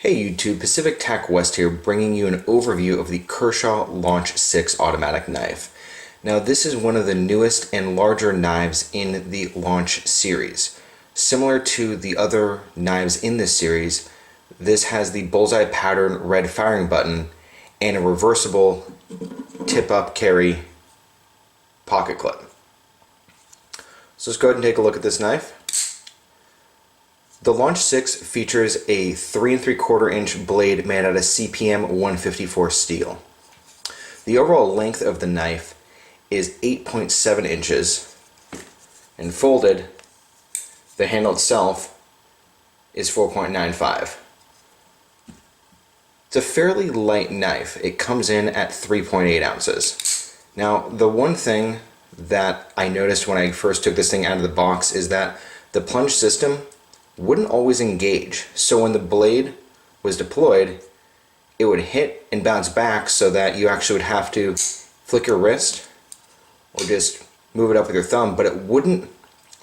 Hey YouTube, Pacific TacWest here, bringing you an overview of the Kershaw Launch 6 automatic knife. Now this is one of the newest and larger knives in the Launch series. Similar to the other knives in this series, this has the bullseye pattern red firing button and a reversible tip-up carry pocket clip. So let's go ahead and take a look at this knife. The Launch 6 features a 3 3/4 inch blade made out of CPM 154 steel. The overall length of the knife is 8.7 inches, and folded, the handle itself is 4.95. It's a fairly light knife. It comes in at 3.8 ounces. Now, the one thing that I noticed when I first took this thing out of the box is that the plunge system wouldn't always engage. So when the blade was deployed, it would hit and bounce back, so that you actually would have to flick your wrist or just move it up with your thumb, but it wouldn't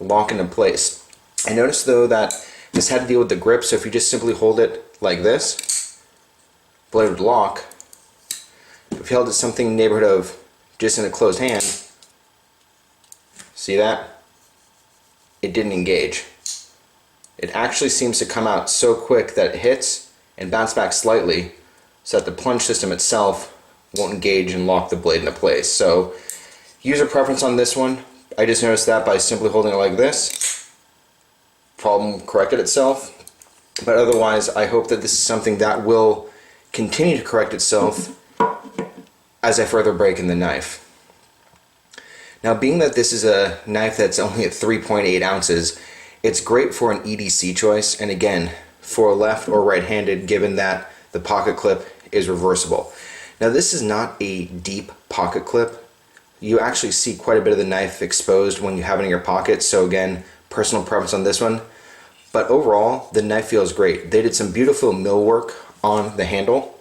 lock into place. I noticed though that this had to deal with the grip, so if you just simply hold it like this, the blade would lock. If you held it something in the neighborhood of just in a closed hand, see that? It didn't engage. It actually seems to come out so quick that it hits and bounce back slightly, so that the plunge system itself won't engage and lock the blade into place. So, user preference on this one, I just noticed that by simply holding it like this, problem corrected itself. But otherwise, I hope that this is something that will continue to correct itself as I further break in the knife. Now, being that this is a knife that's only at 3.8 ounces, it's great for an EDC choice, and again, for left or right-handed, given that the pocket clip is reversible. Now this is not a deep pocket clip. You actually see quite a bit of the knife exposed when you have it in your pocket, so again, personal preference on this one. But overall, the knife feels great. They did some beautiful millwork on the handle,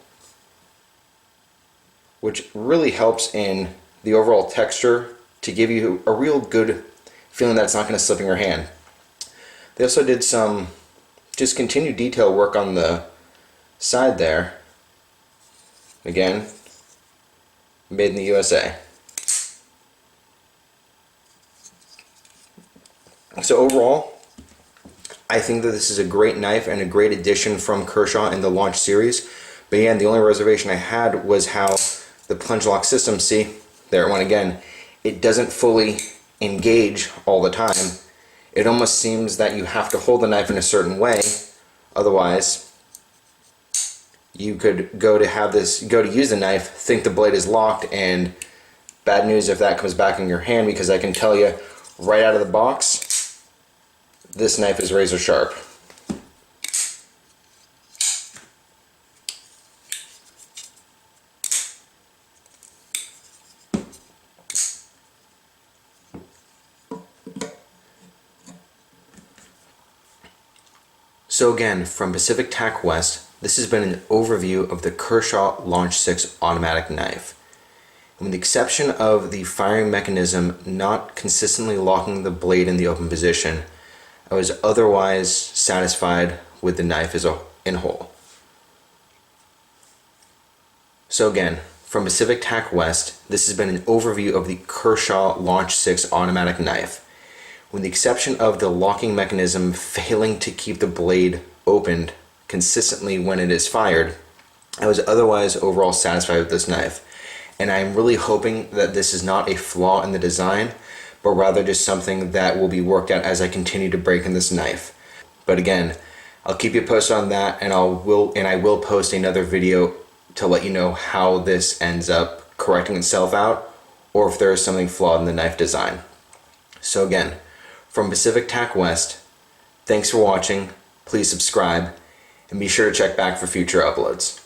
which really helps in the overall texture to give you a real good feeling that it's not going to slip in your hand. They also did some just continued detail work on the side there. Again, made in the USA. So overall, I think that this is a great knife and a great addition from Kershaw in the Launch series. But again, the only reservation I had was how the Plunge Lock system, see, there it went again, it doesn't fully engage all the time. It almost seems that you have to hold the knife in a certain way, otherwise you could go to use the knife, think the blade is locked, and bad news if that comes back in your hand, because I can tell you right out of the box, this knife is razor sharp. So again, from Pacific TacWest, this has been an overview of the Kershaw Launch 6 automatic knife. And with the exception of the firing mechanism not consistently locking the blade in the open position, I was otherwise satisfied with the knife in whole. So again, from Pacific TacWest, this has been an overview of the Kershaw Launch 6 automatic knife. With the exception of the locking mechanism failing to keep the blade opened consistently when it is fired, I was otherwise overall satisfied with this knife. And I'm really hoping that this is not a flaw in the design, but rather just something that will be worked out as I continue to break in this knife. But again, I'll keep you posted on that, and I will post another video to let you know how this ends up correcting itself out, or if there is something flawed in the knife design. So again, from Pacific TacWest, thanks for watching, please subscribe, and be sure to check back for future uploads.